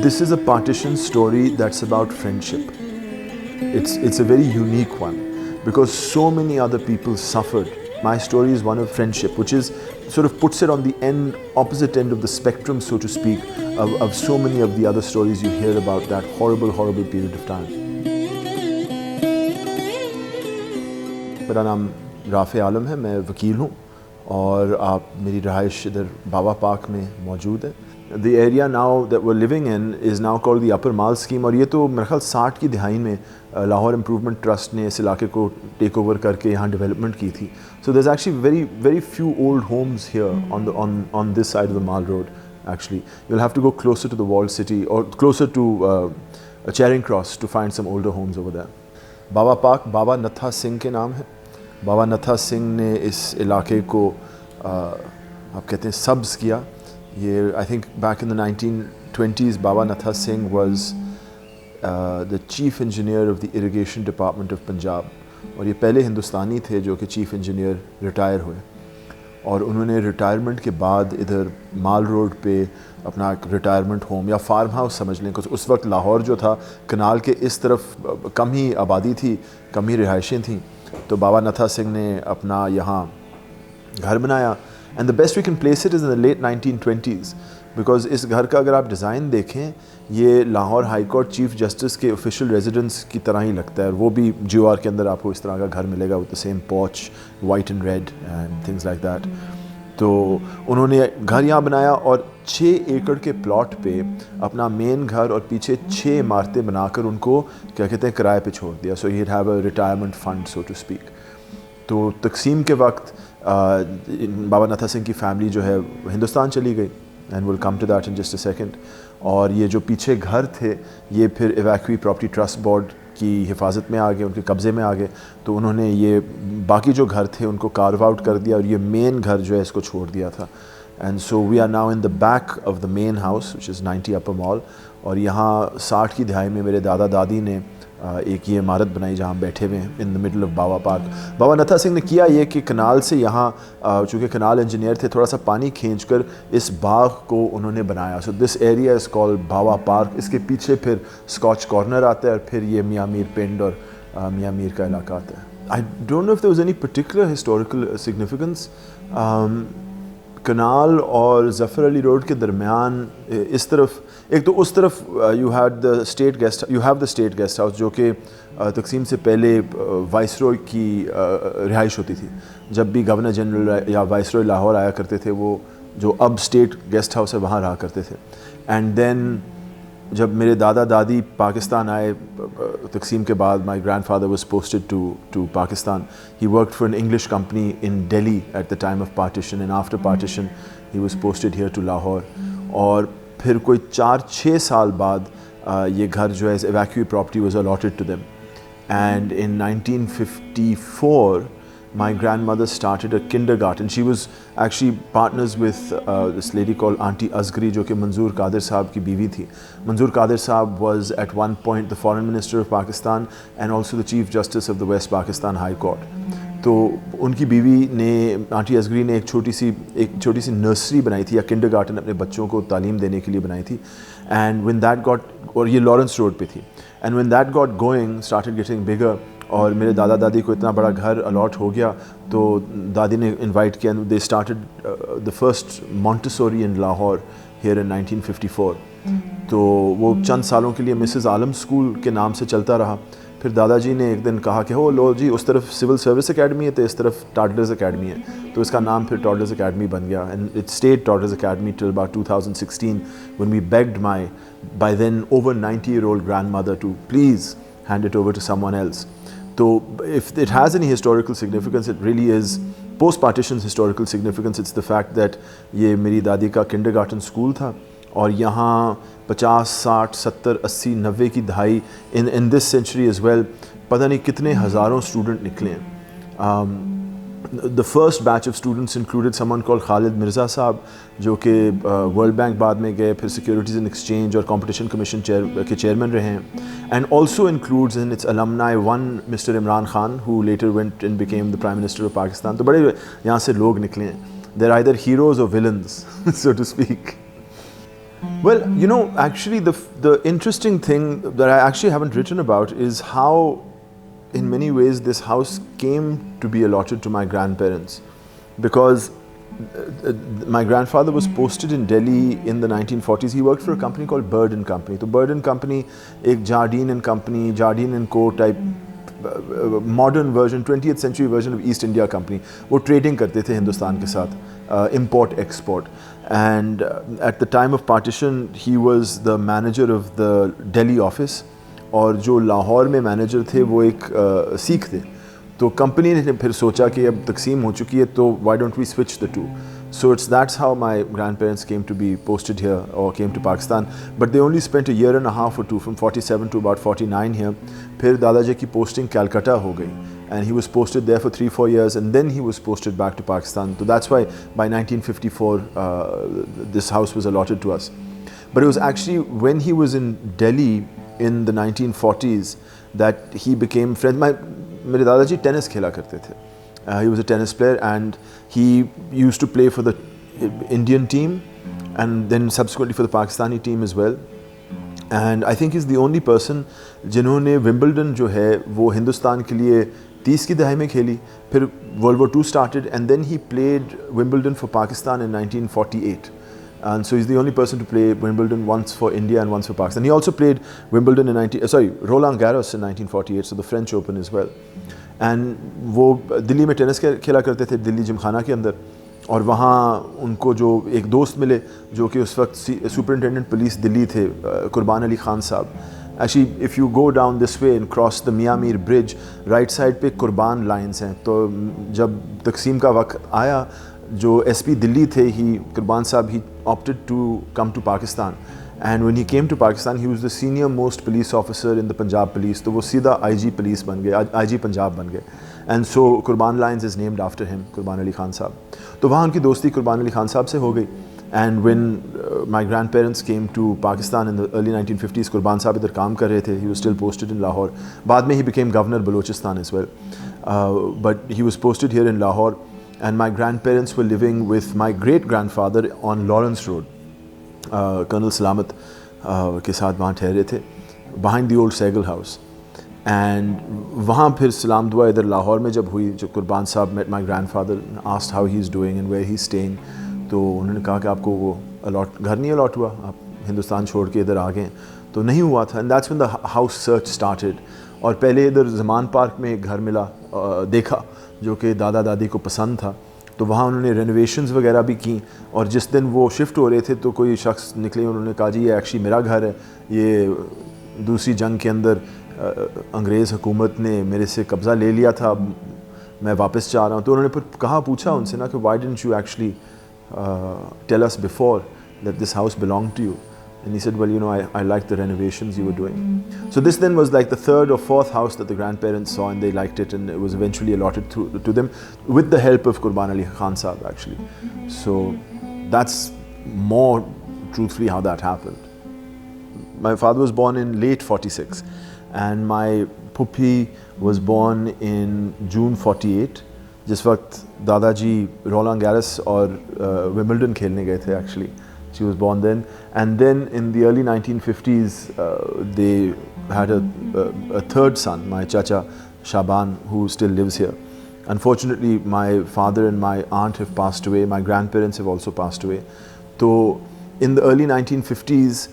This is a partition story that's about friendship. It's a very unique one because so many other people suffered. My story is one of friendship, which is sort of puts it on the opposite end of the spectrum, so to speak, of so many of the other stories you hear about that horrible period of time. मेरा नाम राफ़े आलम है, मैं वकील हूँ और आप मेरी रहाइश इधर बाबा पार्क में मौजूद है. The area now that we're living in is now called the Upper Mall Scheme और ये तो मेरे ख्याल 60 की दिहाई में लाहौर इम्प्रूवमेंट ट्रस्ट ने इस इलाके को टेक ओवर करके यहाँ डेवलपमेंट की थी. So there's actually very few old homes here on this side of the Mall Road. Actually, you'll have to go closer to the walled city or closer to Charing Cross to find some older homes over there. Baba park Baba Nattha Singh के नाम है. बाबा नत्था सिंह ने इस इलाके को आप कहते हैं सब्ज़ किया. ये I think back in the 1920s Baba Nattha Singh was the chief engineer of the irrigation department of Punjab और ये पहले हिंदुस्तानी थे जो कि चीफ इंजीनियर रिटायर हुए और उन्होंने रिटायरमेंट के बाद इधर माल रोड पे अपना एक रिटायरमेंट होम या फार्म हाउस समझ लें. उस वक्त लाहौर जो था कनाल के इस तरफ कम ही आबादी थी, कम ही रिहाइशें थीं, तो बाबा नत्था सिंह ने अपना यहाँ घर बनाया. And the best we can place it is in the late 1920s because इस घर का अगर आप डिज़ाइन देखें ये Lahore high court chief justice के ऑफिशियल रेजिडेंस की तरह ही लगता है. वो भी GOR के अंदर आपको इस तरह का घर मिलेगा with the same porch, white and red and things like that. तो उन्होंने घर यहाँ बनाया और 6 एकड़ के प्लॉट पे अपना मेन घर और पीछे 6 इमारतें बनाकर उनको क्या कहते हैं किराए पे छोड़ दिया. So he have a retirement fund so to speak. तो तकसीम के वक्त बाबा नत्था सिंह की फैमिली जो है हिंदुस्तान चली गई and will come to that in just a second. और ये जो पीछे घर थे ये फिर इवैक्यूई प्रॉपर्टी ट्रस्ट बोर्ड की हिफाजत में आ गए, उनके कब्ज़े में आ गए. तो उन्होंने ये बाकी जो घर थे उनको कार्व आउट कर दिया और ये मेन घर जो है इसको छोड़ दिया था. And so we are now in the back of the main house which is 90 Upper Mall. और यहाँ 60 की दिहाई में मेरे दादा दादी ने एक ये इमारत बनाई जहाँ बैठे हुए हैं in the middle of Baba park. Baba Nattha Singh ने किया ये कि कनाल से यहाँ चूँकि कनाल इंजीनियर थे थोड़ा सा पानी खींचकर इस बाग को उन्होंने बनाया. So this area is called Baba park. इसके पीछे फिर स्कॉच कॉर्नर आता है और फिर ये मियाँ मीर पिंड और मियाँ मीर का इलाका आता है. I don't know if there was any particular historical significance. Canal और ज़फ़र अली रोड के दरमियान इस तरफ एक तो उस तरफ you have the state guest house जो कि तकसीम से पहले वाइसरॉय की रिहाइश होती थी. जब भी गवर्नर जनरल या वाइसरॉय लाहौर आया करते थे वो जो अब स्टेट गेस्ट हाउस है वहाँ रहा करते थे. एंड देन जब मेरे दादा दादी पाकिस्तान आए तकसीम के बाद my grandfather was posted to Pakistan. He worked for an English company in Delhi at the time of partition and after partition he was posted here to Lahore. और फिर कोई 4-6 साल बाद ये घर जो है evacuee property was allotted to them. And in 1954 my grandmother started a kindergarten. She was actually partners with this lady called Auntie Asgari जो कि मंजूर कादिर साहब की बीवी थी. मंजूर कादिर साहब was at one point the foreign minister of Pakistan and also the chief justice of the West Pakistan High Court. तो उनकी बीवी ने आंटी असगरी ने एक छोटी सी नर्सरी बनाई थी या किंडरगार्टन अपने बच्चों को तालीम देने के लिए बनाई थी. एंड व्हेन दैट गॉट और ये लॉरेंस रोड पे थी. And when that got going started getting bigger और मेरे दादा दादी को इतना बड़ा घर अलॉट हो गया तो दादी ने इनवाइट किया. They started the first Montessori in Lahore here in 1954. तो वो चंद सालों के लिए मिसेस आलम स्कूल के नाम से चलता रहा. फिर दादाजी ने एक दिन कहा कि हो लो जी उस तरफ सिविल सर्विस एकेडमी है तो इस तरफ टॉडलर्स एकेडमी है. तो इसका नाम फिर टॉडलर्स एकेडमी बन गया. And it stayed toddlers academy till about 2016 when we begged my by then over 90-year-old grandmother to please hand it over to someone else. So if it has any historical significance, it really is post-partition's historical significance. It's the fact that ये मेरी दादी का kindergarten school था और यहाँ 50, 60, 70, 80, 90 की दहाई in this century as well पता नहीं कितने हज़ारों स्टूडेंट निकले हैं. The first batch of students included someone called Khalid Mirza साहब जो कि वर्ल्ड बैंक बाद में गए, फिर सिक्योरिटीज़ एंड एक्सचेंज और कंपटीशन कमीशन के चेयरमैन रहे हैं. And also includes in its alumni one mister Imran Khan who later went and became the prime minister of Pakistan. तो बड़े यहाँ से लोग निकले हैं. देर आइदर हीरोज़ और villains so to speak. Well, you know, actually the interesting thing that I actually haven't written about is how, in many ways, this house came to be allotted to my grandparents, because my grandfather was posted in Delhi in the 1940s. He worked for a company called Bird and Company. So Bird and Company, एक Jardine and Company, Jardine and Co type modern version, 20th century version of East India Company. वो trading करते थे हिंदुस्तान के साथ, import export. And at the time of partition, he was the manager of the Delhi office. और जो लाहौर में manager थे वो एक सिख थे. तो कंपनी ने फिर सोचा कि अब तकसीम हो चुकी है, तो why don't we switch the two? So that's how my grandparents came to be posted here, or came to Pakistan. But they only spent a year and a half or two, from 47 to about 49 here. फिर दादाजी की posting Calcutta हो गई, and he was posted there for 3-4 years, and then he was posted back to Pakistan. So that's why by 1954 this house was allotted to us. But it was actually when he was in Delhi in the 1940s that he became friends. मेरे दादाजी tennis खेला करते थे. He was a tennis player, and he used to play for the Indian team and then subsequently for the Pakistani team as well. And I think he's the only person जिन्होंने Wimbledon जो है वो हिंदुस्तान के लिए 30 की दहाई में खेली, फिर World War II started, and then he played Wimbledon for Pakistan in 1948. And so he's the only person to play Wimbledon once for India and once for Pakistan. He also played Wimbledon in Roland Garros in 1948, so the French Open as well. And वो दिल्ली में tennis खेला करते थे, दिल्ली जिमखाना के अंदर. और वहाँ उनको जो एक दोस्त मिले जो कि उस वक्त सुपरिटेंडेंट पुलिस दिल्ली थे, कुर्बान अली खान साहब. Actually, if you go down this way and cross the Mian Mir Bridge, right side पे कुर्बान लाइन्स हैं. तो जब तकसीम का वक्त आया, जो SP दिल्ली थे, कुर्बान साहब, he opted to come to Pakistan. And when he came to Pakistan, he was the senior most police officer in the Punjab police. तो वो सीधा IG police बन गए, IG पंजाब बन गए. And so Qurban Lines is named after him, Qurban Ali Khan साहब. तो वहाँ उनकी दोस्ती Qurban Ali Khan साहब से हो गई. And when my grandparents came to Pakistan in the early 1950s, Qurban साहब इधर काम कर रहे थे. He was still posted in Lahore. बाद में he became governor Balochistan as well. But he was posted here in Lahore. And my grandparents were living with my great-grandfather on Lawrence Road. Colonel Salamat के साथ वहाँ ठहरे थे, behind the old Sehgal house. And वहाँ फिर सलाम दुआ इधर लाहौर में जब हुई, जब कुर्बान साहब met my grandfather, asked how he's doing and where he's staying, तो उन्होंने कहा कि आपको वो घर नहीं अलॉट हुआ, आप हिंदुस्तान छोड़ के इधर आ गए. तो नहीं हुआ था. And that's when the house search started. और पहले इधर ज़मान पार्क में एक घर मिला, देखा, जो कि दादा दादी को पसंद था. तो वहाँ उन्होंने रेनोवेशंस वगैरह भी की. और जिस दिन वो शिफ्ट हो रहे थे तो कोई शख्स निकले, उन्होंने कहा जी ये एक्चुअली मेरा घर है, ये दूसरी जंग के अंदर अंग्रेज़ हुकूमत ने मेरे से कब्ज़ा ले लिया था, मैं वापस जा रहा हूँ. तो उन्होंने फिर पूछा उनसे ना कि why didn't you actually tell us before that this house belong to you. And he said, well, you know, I liked the renovations you were doing. So this then was like the third or fourth house that the grandparents saw, and they liked it, and it was eventually allotted to them with the help of Qurban Ali Khan Sahab, actually. So that's more truthfully how that happened. My father was born in late 46, and my Puppy was born in June 48. जिस वक्त दादाजी Roland Garros और Wimbledon खेलने गए थे, actually. She was born then. And then in the early 1950s, they had a third son, my chacha Shaban, who still lives here. Unfortunately, my father and my aunt have passed away. My grandparents have also passed away. So in the early 1950s,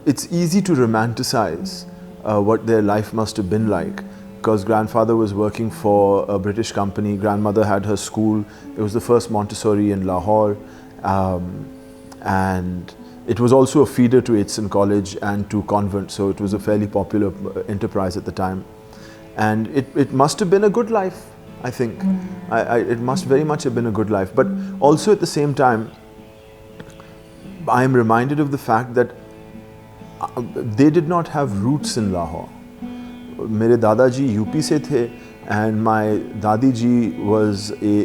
it's easy to romanticize what their life must have been like. Because grandfather was working for a British company, grandmother had her school. It was the first Montessori in Lahore, and it was also a feeder to Eton College and to convent, so it was a fairly popular enterprise at the time. And it must have been a good life, I think. It must very much have been a good life. But also at the same time, I am reminded of the fact that they did not have roots in Lahore. मेरे दादाजी UP से थे, and my दादी जी was a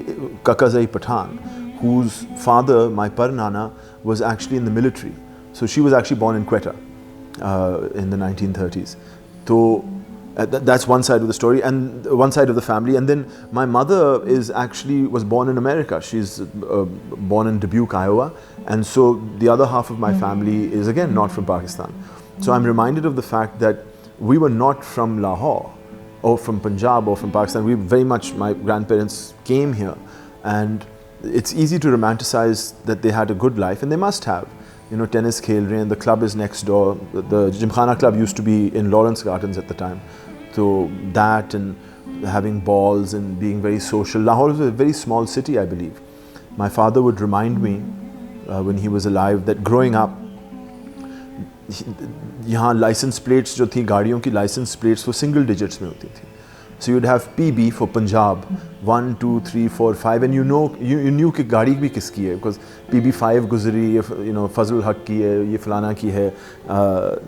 Kakazai Pathan, whose father, my Parnana, was actually in the military. So she was actually born in Quetta in the 1930s. So That's one side of the story and one side of the family. And then my mother was born in America. She's born in Dubuque, Iowa. And so the other half of my family is again not from Pakistan. So I'm reminded of the fact that we were not from Lahore or from Punjab or from Pakistan. We very much, my grandparents came here, and it's easy to romanticize that they had a good life, and they must have. You know, tennis khel rahe hain, the club is next door. The Gymkhana club used to be in Lawrence Gardens at the time. So that and having balls and being very social. Lahore was a very small city, I believe. My father would remind me when he was alive that growing up, यहाँ license plates जो थी गाड़ियों की license plates वो single digits में होती थी. So you'd have PB for Punjab, 1, 2, 3, 4, 5, and you knew कि गाड़ी भी किसकी है, because PB5 गुजरी, you know, Fazlul Haq की है, ये फलाना की है,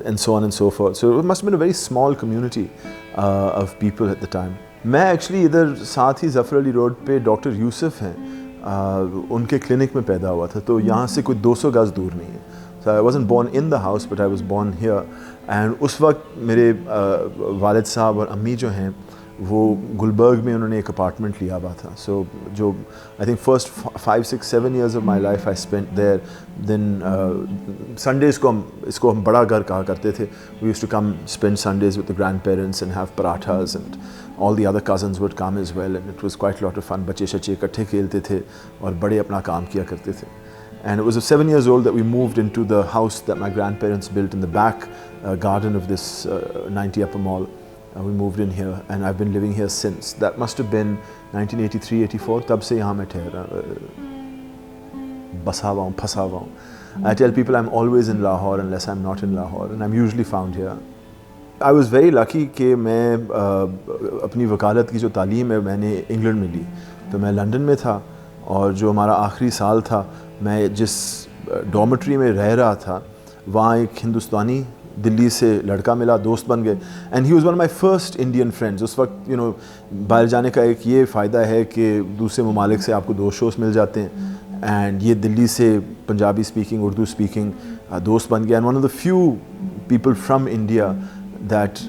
and so on and so forth. So it must have been a very small community of people at the time. मैं actually इधर साथ ही ज़फ़र अली रोड पे डॉक्टर यूसुफ हैं, उनके क्लिनिक में पैदा हुआ था, तो यहाँ से कोई 200 गज दूर नहीं है. So I wasn't born in the house, but I was born here. And उस वक्त मेरे वालिद साहब और अम्मी जो हैं वो गुलबर्ग में उन्होंने एक अपार्टमेंट लिया हुआ था. So जो I think first 5, 6, 7 years of my life I spent there. Then Sundays को इसको हम बड़ा घर कहा करते थे. We used to come spend Sundays with the grandparents and have parathas, and all the other cousins would come as well, and it was quite a lot of fun. बच्चे शच्चे इकट्ठे खेलते थे और बड़े अपना काम किया करते थे. And it was at 7 years old that we moved into the house that my grandparents built in the back garden of this 90 Upper Mall. We moved in here, and I've been living here since. That must have been 1983-84. तब से यहाँ मैं ठहरा, बसा हुआ हूँ, फंसा हुआ हूँ. I tell people I'm always in Lahore unless I'm not in Lahore, and I'm usually found here. I was very lucky कि मैं अपनी वकालत की जो तालीम है मैंने इंग्लैंड में ली. तो मैं लंदन में था, और जो हमारा आखिरी साल था, मैं जिस डॉर्मेट्री में रह रहा था वहाँ एक हिंदुस्तानी दिल्ली से लड़का मिला, दोस्त बन गए. And he was one of my first Indian friends. उस वक्त you know, बाहर जाने का एक ये फ़ायदा है कि दूसरे ममालिक से आपको दोस्त शोस्त मिल जाते हैं, एंड ये दिल्ली से पंजाबी स्पीकिंग, उर्दू स्पीकिंग दोस्त बन गया. And one of the few people from India that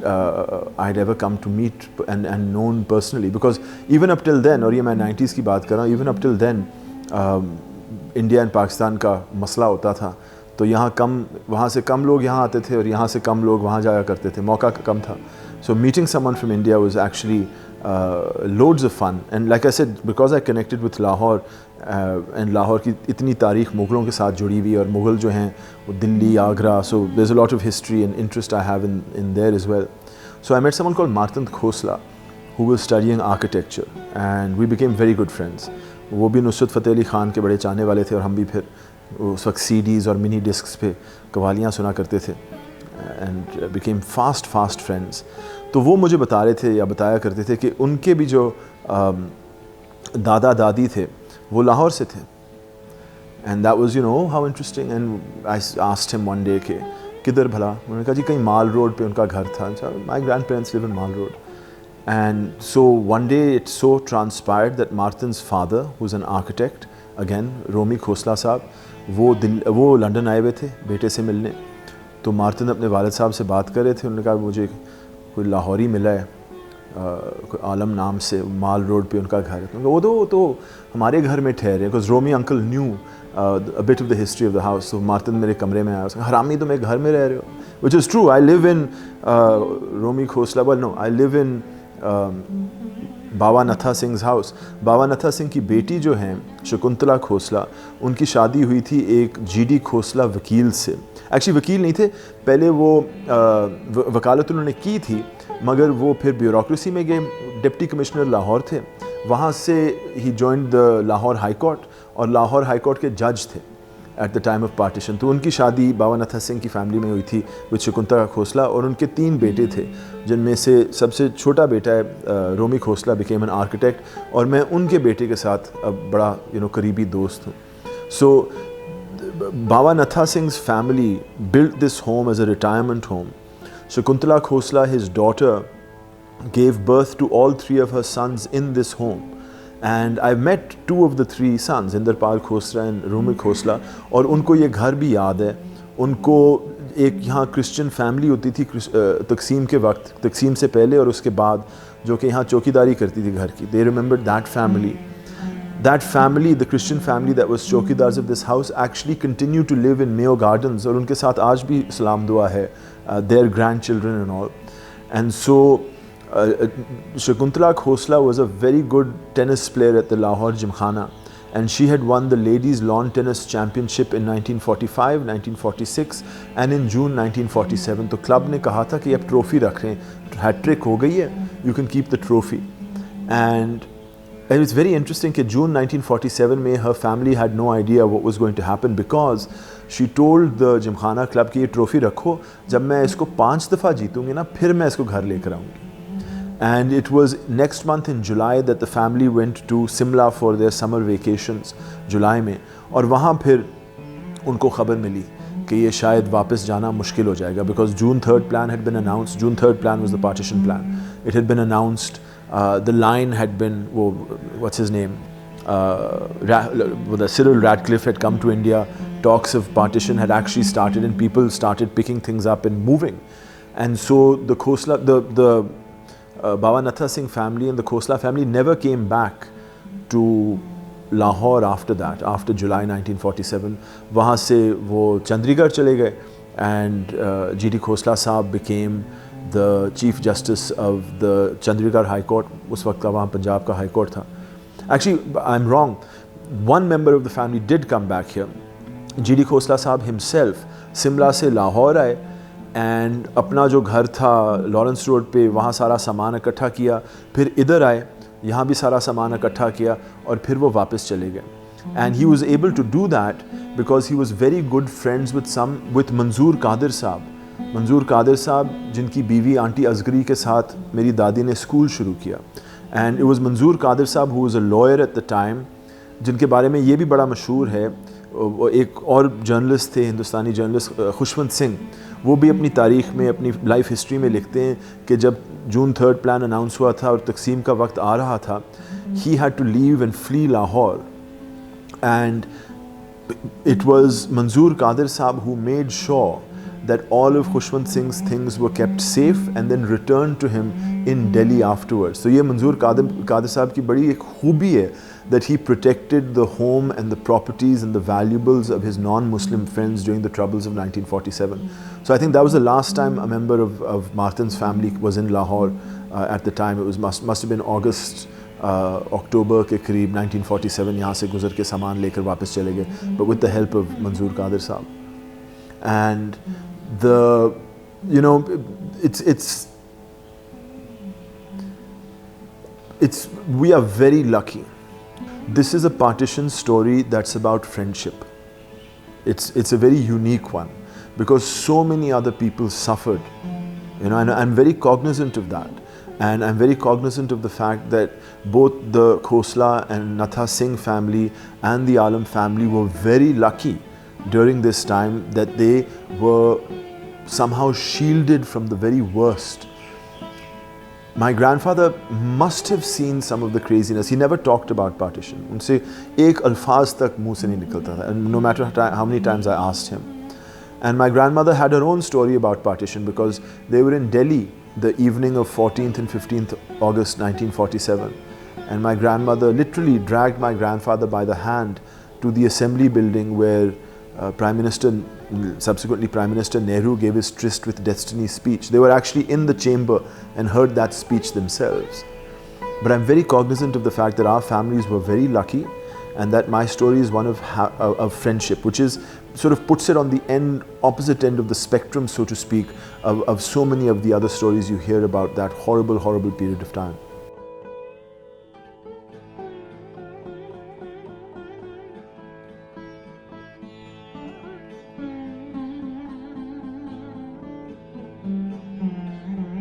I'd ever come to meet and known personally, because even up till then, और ये मैं 90s की बात कर रहा हूँ, even up till then India and Pakistan का मसला होता था, तो यहाँ कम, वहाँ से कम लोग यहाँ आते थे और यहाँ से कम लोग वहाँ जाया करते थे, मौका कम था. So meeting someone from India was actually loads of fun. And like I said, because I connected with Lahore, and Lahore की इतनी तारीख़ मुग़लों के साथ जुड़ी हुई, और मुग़ल जो हैं वो Delhi, Agra, so there's a lot of history and interest I have in there as well. So I met someone called Martand Khosla, who was studying architecture, and we became very good friends. वो भी नुसरत फ़तेह अली ख़ान के बड़े चाहने वाले थे, और हम भी फिर उस वक्त CDs और मिनी डिस्क्स पे कवालियाँ सुना करते थे, and became fast friends. तो वो मुझे बता रहे थे या बताया करते थे कि उनके भी जो दादा दादी थे वो लाहौर से थे. And that was, you know, how interesting. And I asked him one day कि किधर भला? उन्होंने कहा जी कहीं माल रोड पे उनका घर था. My grandparents live in Mall Road. And so one day it so transpired that Martand's father, who's an architect, again रोमी खोसला साहब, वो लंदन आए हुए थे बेटे से मिलने. तो मार्तन अपने वालिद साहब से बात कर रहे थे. उन्होंने कहा मुझे कोई लाहौरी मिला है, कोई आलम नाम से, माल रोड पे उनका घर है. वो तो हमारे घर में ठहरे, because Romi uncle knew a bit of the history of the house. So Martin मेरे कमरे में आया, उसने हरामी तुम एक घर में रह रहे हो, which is true. I live in Romi Khosla, well no, I live in बाबा नथा सिंह हाउस. बाबा नथा सिंह की बेटी जो हैं शकुंतला खोसला, उनकी शादी हुई थी एक GD खोसला वकील से. एक्चुअली वकील नहीं थे, पहले वो वकालत उन्होंने की थी, मगर वो फिर ब्यूरोक्रेसी में गए. डिप्टी कमिश्नर लाहौर थे, वहाँ से ही joined the Lahore high court, और लाहौर हाई कोर्ट के जज थे at the time of partition. तो उनकी शादी बाबा नथा सिंह की फैमिली में हुई थी विद शकुंतला खोसला, और उनके 3 बेटे थे, जिनमें से सबसे छोटा बेटा है रोमी खोसला बिकेम एन आर्किटेक्ट, और मैं उनके बेटे के साथ अब बड़ा करीबी दोस्त हूँ. सो Baba Natha Singh's family built this home as a retirement home. Shakuntala Khosla, his daughter, gave birth to all 3 of her sons in this home. And I've met 2 of the 3 sons, Inderpal Khosla and Rumi Khosla, और उनको ये घर भी याद है. उनको एक यहाँ क्रिश्चियन फैमिली होती थी तकसीम के वक्त, तकसीम से पहले और उसके बाद, जो कि यहाँ चौकीदारी करती थी घर की. They remembered that family. That family, the Christian family that was चौकीदार्स of this house, actually continue to live in Mayo Gardens, और उनके साथ आज भी सलाम दुआ है, their grandchildren and all. And so Shakuntala Khosla was a very good tennis player at the Lahore Gymkhana, and she had won the ladies lawn tennis championship in 1945, 1946 and in June 1947. तो club ने कहा था कि अब trophy रख रहे हैं, hat trick हो गई है, you can keep the trophy. And it was very interesting कि June 1947 में her family had no idea what was going to happen, because she told the Gymkhana club कि ये ट्रॉफी रखो, जब मैं इसको 5 दफ़ा जीतूंगी ना फिर मैं इसको घर लेकर आऊँगी. And it was next month in July that the family went to Simla for their summer vacations, July में, और वहाँ फिर उनको ख़बर मिली कि ये शायद वापस जाना मुश्किल हो जाएगा, because June 3rd plan had been announced. June 3rd plan was the partition plan. It had been announced. The line had been, what's his name? The Cyril Radcliffe had come to India. Talks of partition had actually started, and people started picking things up and moving. And so the Khosla, the Baba Natha Singh family and the Khosla family never came back to Lahore after that, after July 1947. वहाँ से वो चंडीगढ़ चले गए, and G.D. Khosla साहब became the Chief Justice of the Chandigarh High Court. उस वक्त का वहाँ पंजाब का High Court था. Actually, I'm wrong. One member of the family did come back here. G.D. Khosla साहब himself सिमला से लाहौर आए, एंड अपना जो घर था लॉरेंस रोड पे, वहाँ सारा सामान इकट्ठा किया, फिर इधर आए, यहाँ भी सारा सामान इकट्ठा किया, और फिर वो वापस चले गए. And he was able to do that because he was very good friends with Manzoor Qadir साहब. मंजूर कादिर साहब जिनकी बीवी आंटी असगरी के साथ मेरी दादी ने स्कूल शुरू किया. And it was Manzoor Qadir sahib who was a lawyer eight the time, जिनके बारे में ये भी बड़ा मशहूर है. एक और जर्नलिस्ट थे, हिंदुस्तानी जर्नलिस्ट खुशवंत सिंह, वो भी अपनी तारीख़ में, अपनी लाइफ हिस्ट्री में लिखते हैं कि जब जून 3rd प्लान अनाउंस हुआ था और तकसीम का वक्त आ रहा था, he had to leave and flee Lahore, and it was Manzoor Qadir sahib who made sure that all of Khushwant Singh's things were kept safe and then returned to him in Delhi afterwards. So ये मंजूर कादिर साहब की बड़ी एक खूबी है that he protected the home and the properties and the valuables of his non-Muslim friends during the troubles of 1947. So I think that was the last time a member of Martin's family was in Lahore at the time. It was must have been August, October के करीब 1947. यहाँ से गुजर के सामान लेकर वापस चले गए, but with the help of मंजूर कादिर साहब. And we are very lucky. This is a partition story that's about friendship. It's a very unique one because so many other people suffered, and I'm very cognizant of that. And I'm very cognizant of the fact that both the Khosla and Natha Singh family and the Alam family were very lucky during this time that they were somehow shielded from the very worst. My grandfather must have seen some of the craziness. He never talked about partition. उनसे एक अल्फाज तक मुंह से नहीं निकलता था, no matter how many times I asked him. And my grandmother had her own story about partition because they were in Delhi the evening of 14th and 15th August 1947. And my grandmother literally dragged my grandfather by the hand to the assembly building where subsequently Prime Minister Nehru gave his Tryst with Destiny speech. They were actually in the chamber and heard that speech themselves. But I'm very cognizant of the fact that our families were very lucky, and that my story is one of friendship, which is sort of puts it on the opposite end of the spectrum, so to speak, of so many of the other stories you hear about that horrible, horrible period of time.